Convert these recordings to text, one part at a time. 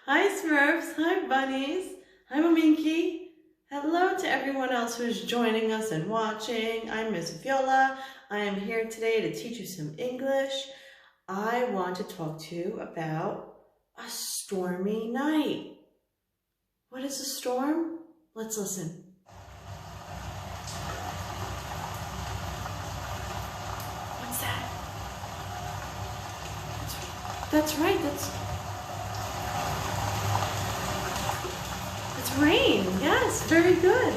Hi Smurfs, hi bunnies, hi Maminki. Hello to everyone else who's joining us and watching. I'm Miss Viola. I am here today to teach you some English. I want to talk to you about a stormy night. What is a storm? Let's listen. What's that? That's right, that's rain. Yes, very good.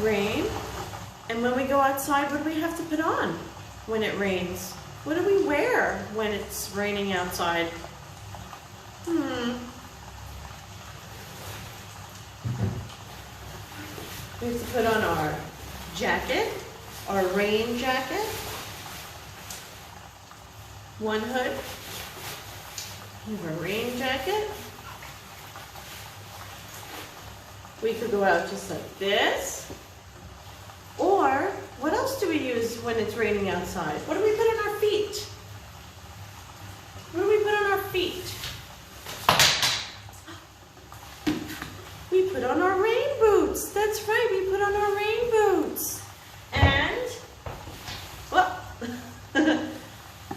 Rain. And when we go outside, what do we have to put on when it rains? What do we wear when it's raining outside? We have to put on our jacket, our rain jacket, one hood. We have a rain jacket. We could go out just like this. Or, what else do we use when it's raining outside? What do we put on our feet? What do we put on our feet? We put on our rain boots. That's right, we put on our rain boots. And, well,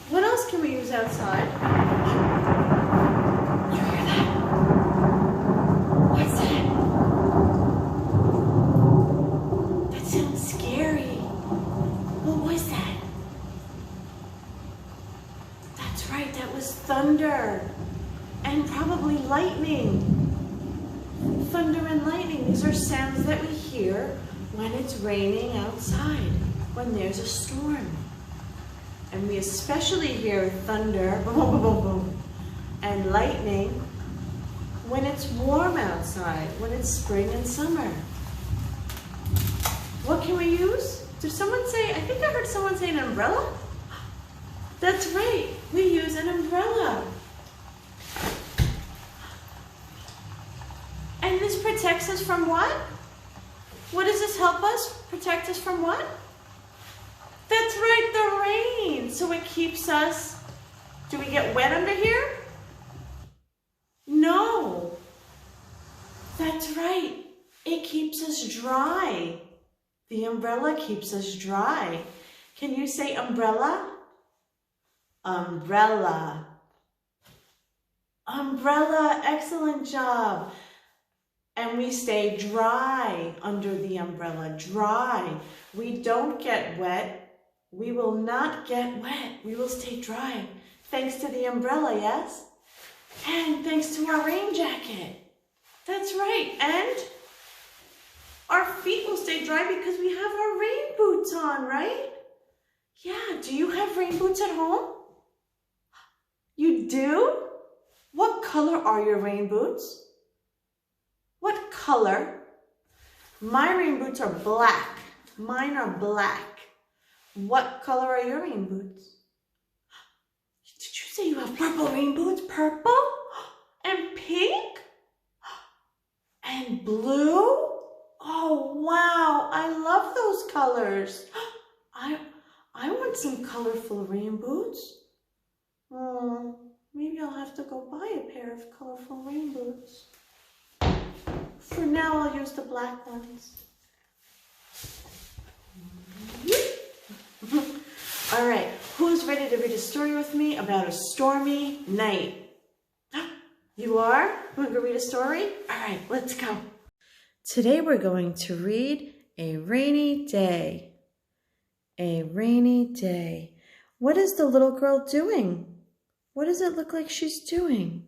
what else can we use outside? Did you hear that? What's that? That sounds scary. What was that? That's right, that was thunder. And probably lightning. Thunder and lightning, these are sounds that we hear when it's raining outside, when there's a storm. And we especially hear thunder, boom, boom, boom, boom, and lightning when it's warm outside, when it's spring and summer. What can we use? Did someone say, I think I heard someone say an umbrella? That's right, we use an umbrella. And this protects us from what? What does this help us? Protect us from what? That's right, the rain. So it keeps us, do we get wet under here? No. That's right, it keeps us dry. The umbrella keeps us dry. Can you say umbrella? Umbrella. Umbrella, excellent job. And we stay dry under the umbrella, dry. We don't get wet. We will not get wet. We will stay dry. Thanks to the umbrella, yes? And thanks to our rain jacket. That's right. And our feet will stay dry because we have our rain boots on, right? Yeah, do you have rain boots at home? You do? What color are your rain boots? What color? My rain boots are black. Mine are black. What color are your rain boots? Did you say you have purple rain boots? Purple? And pink? And blue? Oh, wow. I love those colors. I want some colorful rain boots. Oh, maybe I'll have to go buy a pair of colorful rain boots. For now, I'll use the black ones. All right, who's ready to read a story with me about a stormy night? You are? We're going to read a story? All right, let's go. Today we're going to read A Rainy Day. A rainy day. What is the little girl doing? What does it look like she's doing?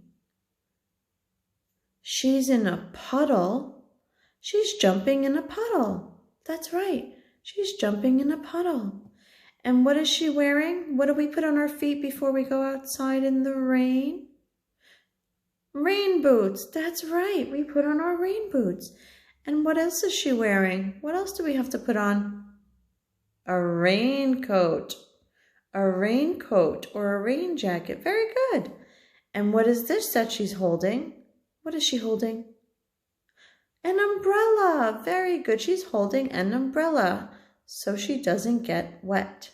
She's in a puddle. She's jumping in a puddle. That's right. She's jumping in a puddle. And what is she wearing? What do we put on our feet before we go outside in the rain? Rain boots. That's right. We put on our rain boots. And what else is she wearing? What else do we have to put on? A raincoat. A raincoat or a rain jacket. Very good. And what is this that she's holding? What is she holding? An umbrella. Very good. She's holding an umbrella so she doesn't get wet.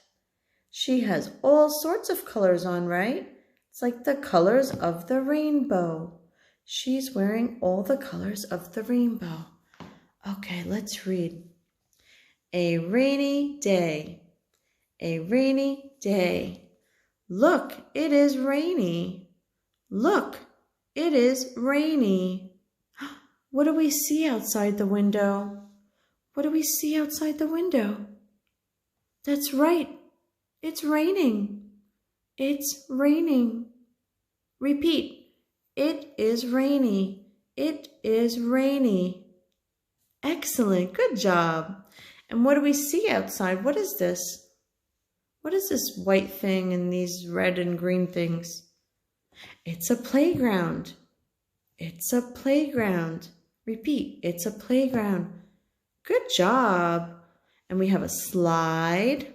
She has all sorts of colors on, right? It's like the colors of the rainbow. She's wearing all the colors of the rainbow. Okay, let's read. A rainy day. A rainy day. Look, it is rainy. Look, it is rainy. What do we see outside the window? What do we see outside the window? That's right. It's raining. It's raining. Repeat. It is rainy. It is rainy. Excellent. Good job. And what do we see outside? What is this? What is this white thing and these red and green things? It's a playground. It's a playground. Repeat. It's a playground. Good job. And we have a slide.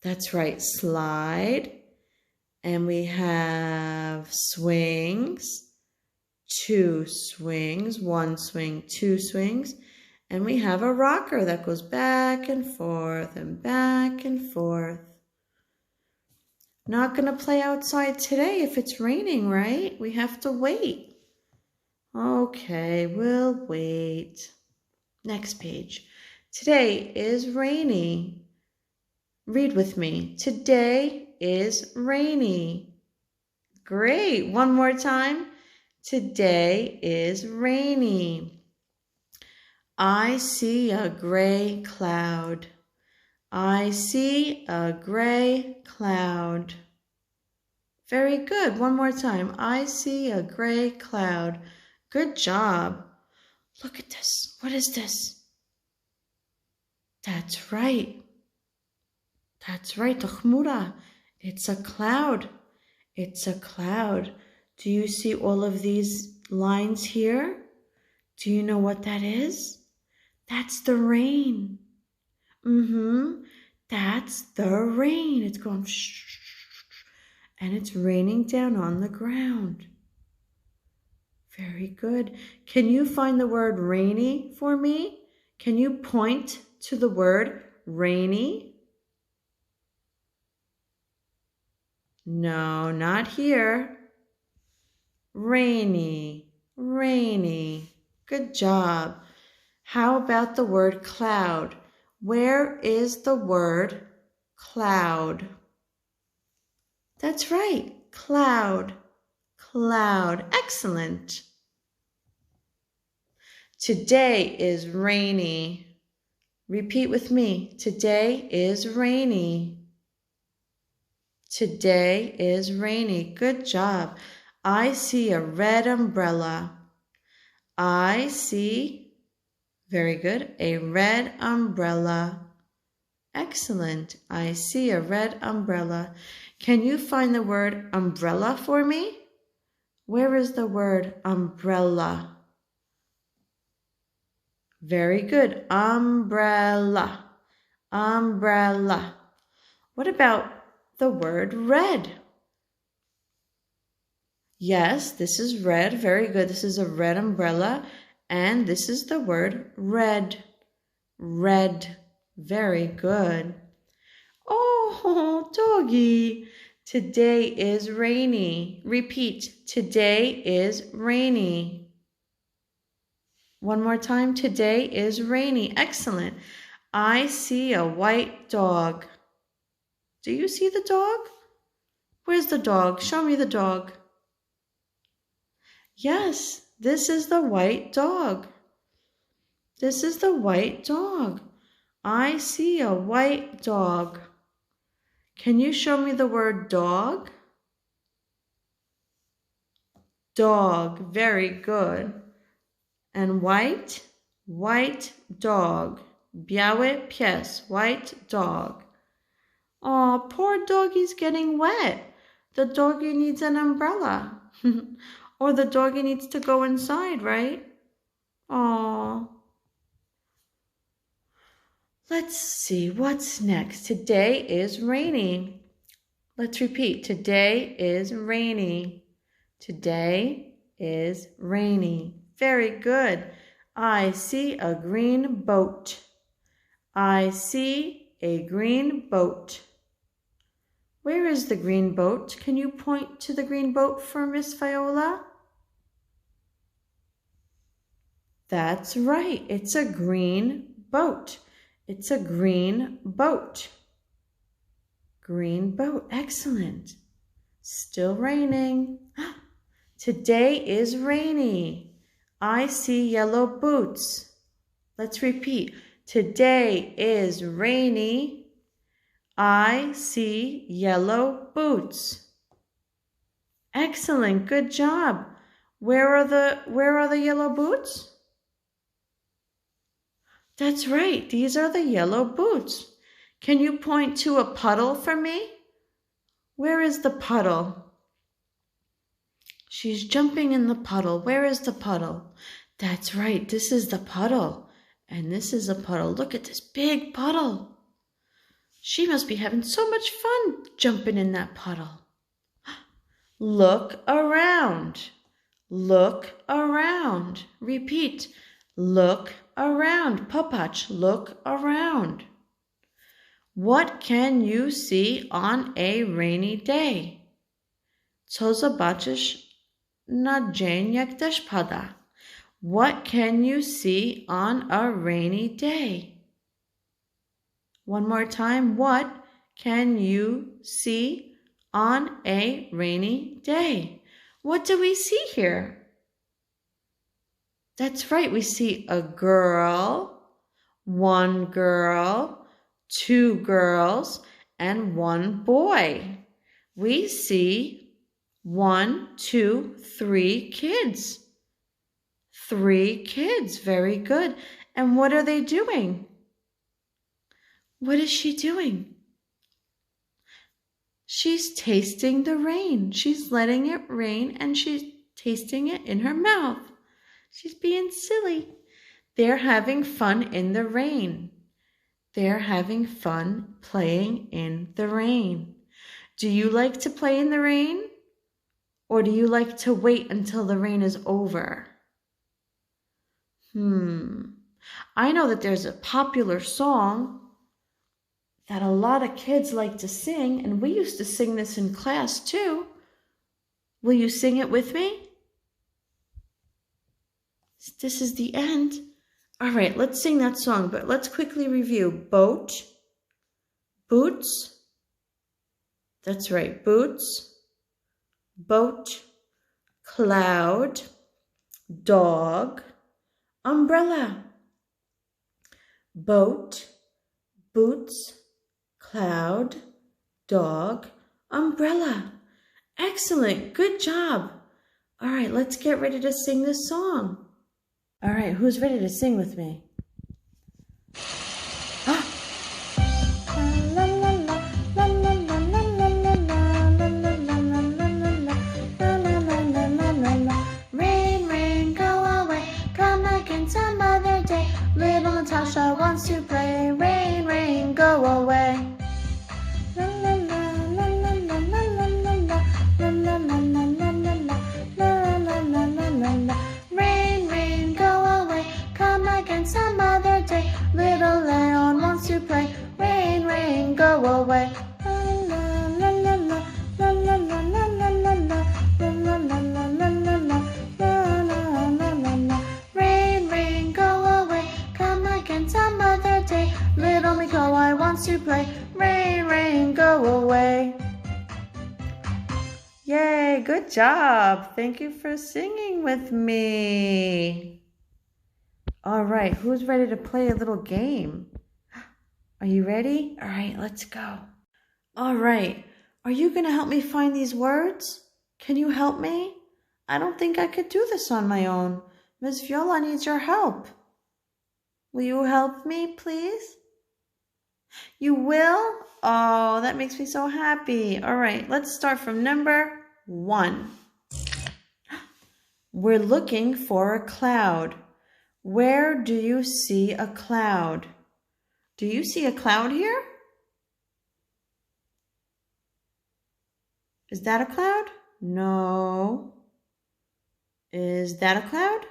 That's right, slide. And we have swings, 2 swings, 1 swing, 2 swings. And we have a rocker that goes back and forth and back and forth. Not going to play outside today if it's raining, right? We have to wait. Okay, we'll wait. Next page. Today is rainy. Read with me. Today is rainy. Great. One more time. Today is rainy. I see a gray cloud. I see a gray cloud. Very good. One more time. I see a gray cloud. Good job. Look at this. What is this? That's right. That's right, Chmura. It's a cloud. It's a cloud. Do you see all of these lines here? Do you know what that is? That's the rain. That's the rain. It's going shh, and it's raining down on the ground. Very good. Can you find the word rainy for me? Can you point to the word rainy? No, not here. Rainy, rainy. Good job. How about the word cloud? Where is the word cloud? That's right, cloud, cloud. Excellent. Today is rainy. Repeat with me. Today is rainy. Today is rainy. Good job. I see a red umbrella. I see, very good, a red umbrella. Excellent. I see a red umbrella. Can you find the word umbrella for me? Where is the word umbrella? Very good. Umbrella. Umbrella. What about the word red? Yes, this is red. Very good. This is a red umbrella. And this is the word red. Red. Very good. Oh, doggy. Today is rainy. Repeat. Today is rainy. One more time. Today is rainy. Excellent. I see a white dog. Do you see the dog? Where's the dog? Show me the dog. Yes, this is the white dog. This is the white dog. I see a white dog. Can you show me the word dog? Dog. Very good. And white? White dog. Białe pies. White dog. Oh, poor doggy's getting wet. The doggy needs an umbrella. Or the doggy needs to go inside, right? Oh. Let's see, what's next? Today is rainy. Let's repeat. Today is rainy. Today is rainy. Very good. I see a green boat. I see a green boat. Where is the green boat? Can you point to the green boat for Miss Viola? That's right. It's a green boat. It's a green boat. Green boat. Excellent. Still raining. Today is rainy. I see yellow boots. Let's repeat. Today is rainy. I see yellow boots. Excellent. Good job. Where are the yellow boots? That's right. These are the yellow boots. Can you point to a puddle for me? Where is the puddle? She's jumping in the puddle. Where is the puddle? That's right. This is the puddle. And this is a puddle. Look at this big puddle. She must be having so much fun jumping in that puddle. Look around. Look around. Repeat. Look around. Popatrz, look around. What can you see on a rainy day? Co zobaczysz na dzień, jak deszcz pada? What can you see on a rainy day? One more time. What can you see on a rainy day? What do we see here? That's right. We see a girl, one girl, two girls, and one boy. We see 1, 2, 3 kids. 3 kids. Very good. And what are they doing? What is she doing? She's tasting the rain. She's letting it rain and she's tasting it in her mouth. She's being silly. They're having fun in the rain. They're having fun playing in the rain. Do you like to play in the rain? Or do you like to wait until the rain is over? I know that there's a popular song that a lot of kids like to sing, and we used to sing this in class too. Will you sing it with me? This is the end. All right, let's sing that song, but let's quickly review. Boat, boots. That's right, boots, boat, cloud, dog, umbrella. Boat, boots, cloud, dog, umbrella. Excellent, good job. All right, let's get ready to sing this song. All right, who's ready to sing with me? Rain, rain, go away, come again some other day. Little Natasha wants to play. Rain, rain, go away. Rain, rain, go away, come again some other day. Little Leon wants to play. Rain, rain, go away. Rain, rain, go away, come again some other day. Little Mikołaj wants to play. Rain, rain, go away. Yay, good job. Thank you for singing with me. All right, who's ready to play a little game? Are you ready? All right, let's go. All right, are you going to help me find these words? Can you help me? I don't think I could do this on my own. Ms. Viola needs your help. Will you help me, please? You will? Oh, that makes me so happy. All right, let's start from number 1. We're looking for a cloud. Where do you see a cloud? Do you see a cloud here? Is that a cloud? No. Is that a cloud?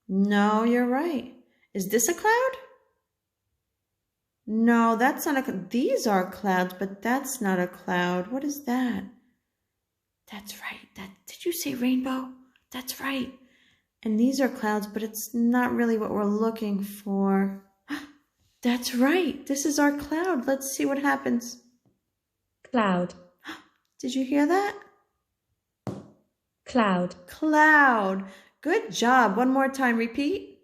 No, you're right. Is this a cloud? No, that's not a, these are clouds, but that's not a cloud. What is that? That's right. Did you say rainbow? That's right. And these are clouds, but it's not really what we're looking for. That's right. This is our cloud. Let's see what happens. Cloud. Did you hear that? Cloud. Cloud. Good job. One more time. Repeat.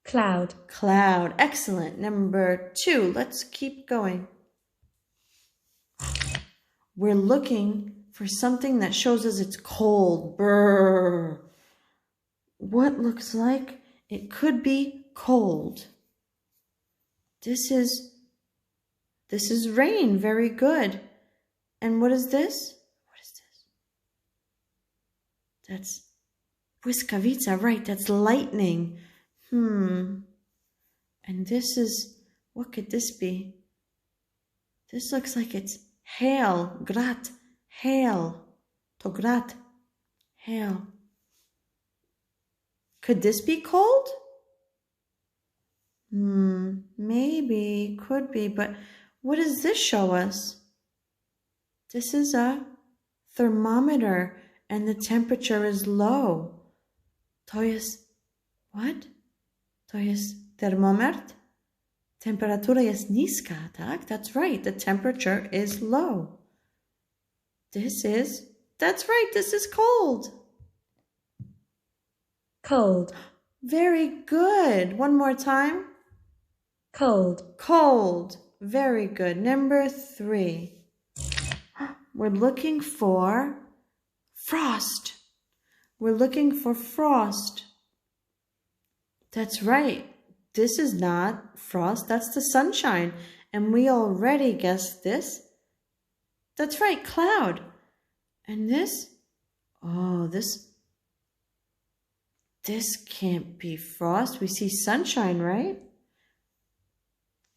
Cloud. Cloud. Excellent. Number 2. Let's keep going. We're looking for something that shows us it's cold. Brrr. What looks like it could be cold? This is rain. Very good. And what is this? What is this? That's błyskawica, right? That's lightning. And this is, what could this be? This looks like it's hail. Grad. Hail. To grad. Hail. Could this be cold? Maybe, could be, but what does this show us? This is a thermometer and the temperature is low. To jest, what? To jest termometr? Temperatura jest niska, tak? That's right, the temperature is low. That's right, this is cold. Cold. Very good. One more time. Cold. Cold. Very good. Number 3. We're looking for frost. We're looking for frost. That's right. This is not frost. That's the sunshine. And we already guessed this. That's right, cloud. And this? Oh, this can't be frost. We see sunshine, right?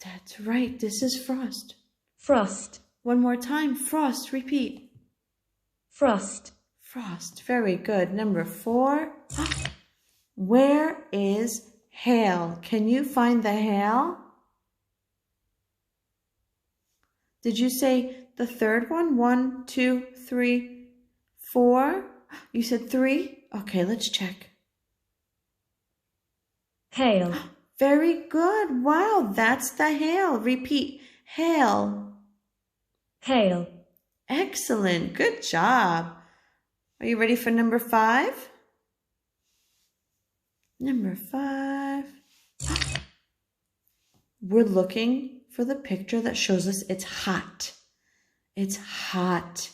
That's right. This is frost. Frost. One more time. Frost. Repeat. Frost. Frost. Very good. Number 4. Where is hail? Can you find the hail? Did you say the third one? 1, 2, 3, 4? You said 3? Okay, let's check. Hail. Very good. Wow, that's the hail. Repeat. Hail. Hail. Excellent. Good job. Are you ready for number 5? Number 5. We're looking for the picture that shows us it's hot. It's hot.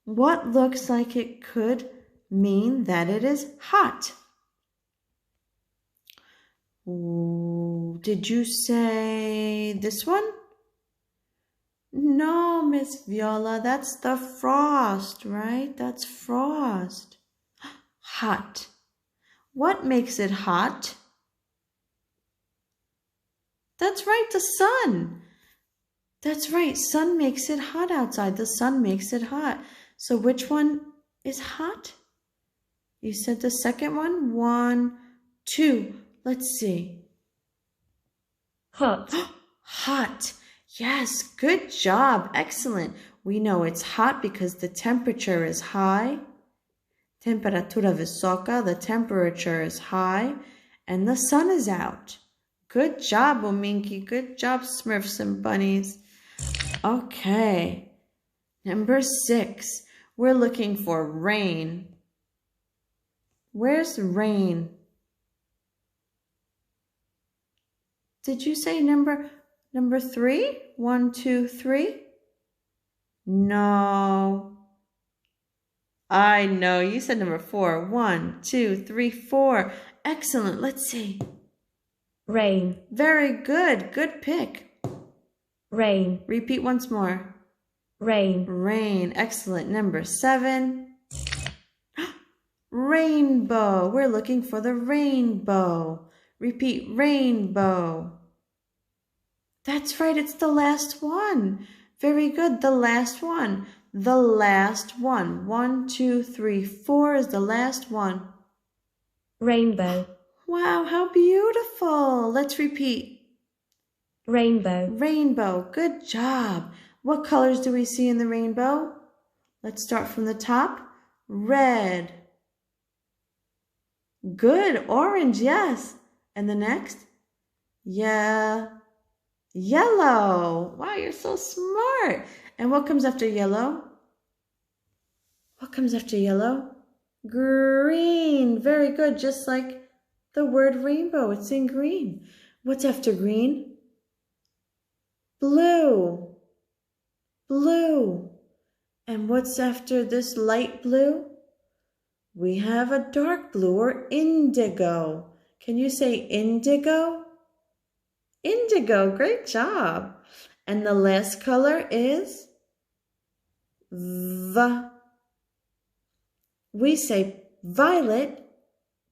What looks like it could mean that it is hot? Ooh, did you say this one? No, Miss Viola, that's the frost, right? That's frost. Hot. What makes it hot? That's right, the sun. That's right, sun makes it hot outside. The sun makes it hot. So which one is hot? You said the second one? 1, 2. Let's see. Hot. Hot. Yes, good job. Excellent. We know it's hot because the temperature is high. Temperatura wysoka, the temperature is high, and the sun is out. Good job, Ominki. Good job, Smurfs and Bunnies. Okay. Number 6. We're looking for rain. Where's rain? Did you say number 3? 1, 2, 3? No. I know. You said number 4. 1, 2, 3, 4. Excellent. Let's see. Rain. Very good. Good pick. Rain. Repeat once more. Rain. Rain. Excellent. Number 7. Rainbow. We're looking for the rainbow. Repeat, rainbow. That's right, it's the last one. Very good, the last one. The last one. 1, 2, 3, 4 is the last one. Rainbow. Wow, how beautiful. Let's repeat. Rainbow. Rainbow. Good job. What colors do we see in the rainbow? Let's start from the top. Red. Good. Orange, yes. And the next? Yeah. Yellow. Wow, you're so smart. And what comes after yellow? What comes after yellow? Green. Very good. Just like the word rainbow. It's in green. What's after green? Blue. Blue. And what's after this light blue? We have a dark blue or indigo. Can you say indigo? Indigo. Great job. And the last color is we say violet,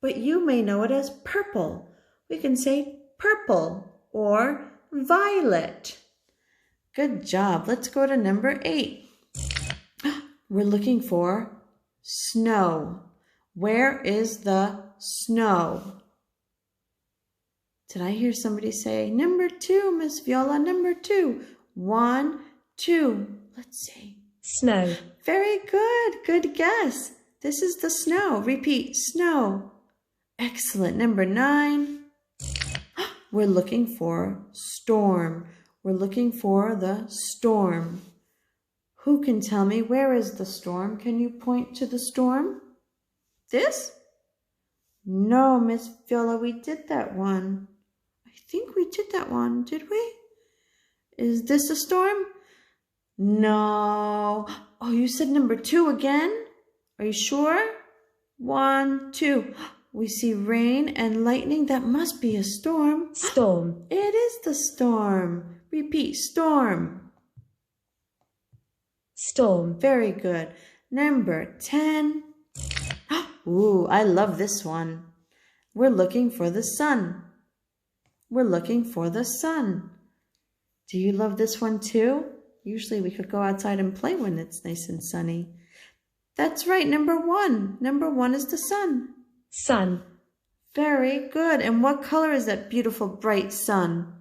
but you may know it as purple. We can say purple or violet. Good job. Let's go to number 8. We're looking for snow. Where is the snow? Did I hear somebody say number 2, Miss Viola? Number 2. 1, 2. Let's see. Snow. Very good. Good guess. This is the snow. Repeat, snow. Excellent. Number 9. We're looking for storm. We're looking for the storm. Who can tell me where is the storm? Can you point to the storm? This? No, Miss Viola, we did that one. I think we did that one, did we? Is this a storm? No. Oh, you said number 2 again? Are you sure? 1, 2. We see rain and lightning. That must be a storm. Storm. It is the storm. Repeat, storm. Storm. Very good. Number 10. Ooh, I love this one. We're looking for the sun. We're looking for the sun. Do you love this one too? Usually we could go outside and play when it's nice and sunny. That's right, number 1. Number 1 is the sun. Sun. Very good. And what color is that beautiful bright sun?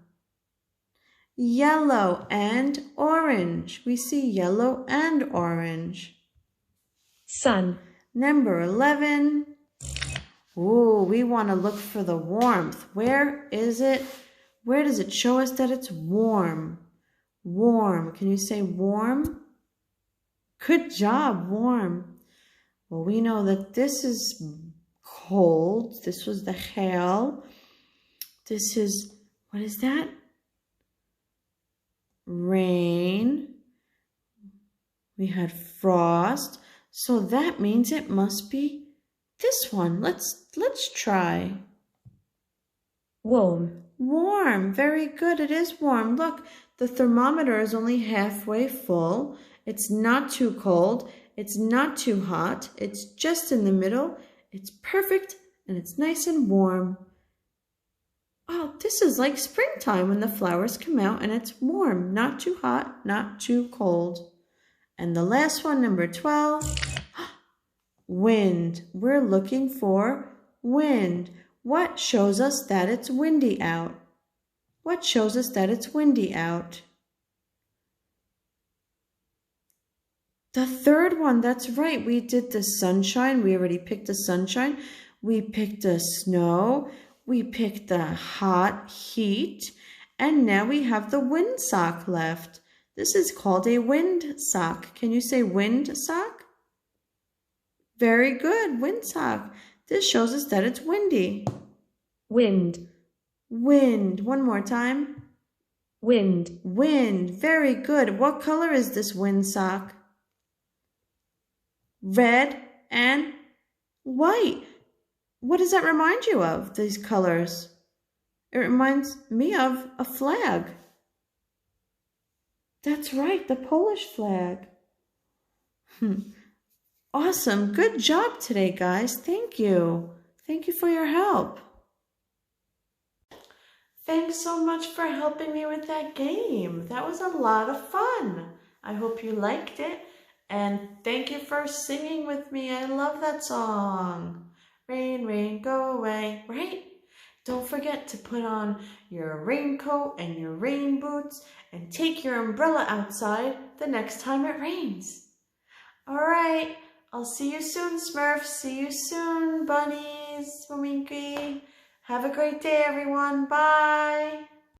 Yellow and orange. We see yellow and orange. Sun. Number 11. Ooh, we want to look for the warmth. Where is it? Where does it show us that it's warm? Warm. Can you say warm? Good job, warm. Well, we know that this is cold. This was the hail. This is, what is that? Rain. We had frost. So that means it must be this one. Let's try. Warm. Warm. Very good. It is warm. Look, the thermometer is only halfway full. It's not too cold. It's not too hot. It's just in the middle. It's perfect and it's nice and warm. Oh, this is like springtime when the flowers come out and it's warm. Not too hot, not too cold. And the last one, number 12, wind. We're looking for wind. What shows us that it's windy out? What shows us that it's windy out? The third one, that's right. We did the sunshine. We already picked the sunshine. We picked the snow. We picked the hot heat. And now we have the windsock left. This is called a windsock. Can you say windsock? Very good, windsock. This shows us that it's windy. Wind. Wind. One more time. Wind. Wind. Very good. What color is this windsock? Red and white. What does that remind you of, these colors? It reminds me of a flag. That's right, the Polish flag. Awesome. Good job today, guys. Thank you. Thank you for your help. Thanks so much for helping me with that game. That was a lot of fun. I hope you liked it. And thank you for singing with me. I love that song. Rain, rain, go away, right? Don't forget to put on your raincoat and your rain boots and take your umbrella outside the next time it rains. All right, I'll see you soon, Smurfs. See you soon, bunnies, Winky. Have a great day, everyone. Bye.